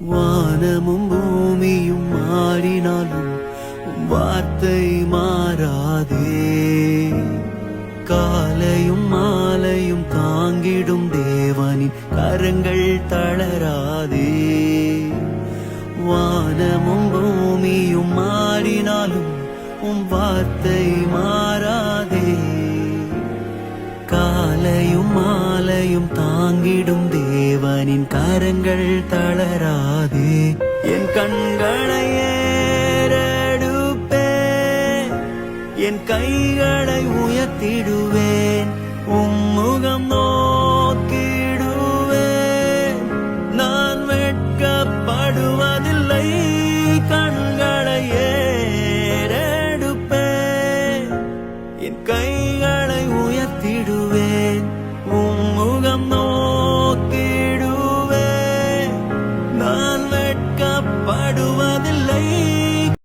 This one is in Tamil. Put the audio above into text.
வானமும் பூமியும் மாறினாலும் உம் வார்த்தை மாறாதே. காலையும் மாலையும் தாங்கிடும் தேவனின் கரங்கள் தளராதே. வானமும் பூமியும் மாறினாலும் உம் வார்த்தை மாறாதே. காலையும் மாலையும் தாங்கிடும் தேவனின் கரங்கள் தளராதே. என் கண்களை ஏறெடுப்பேன், என் கைகளை உயர்த்திடுவேன். உம்முகம்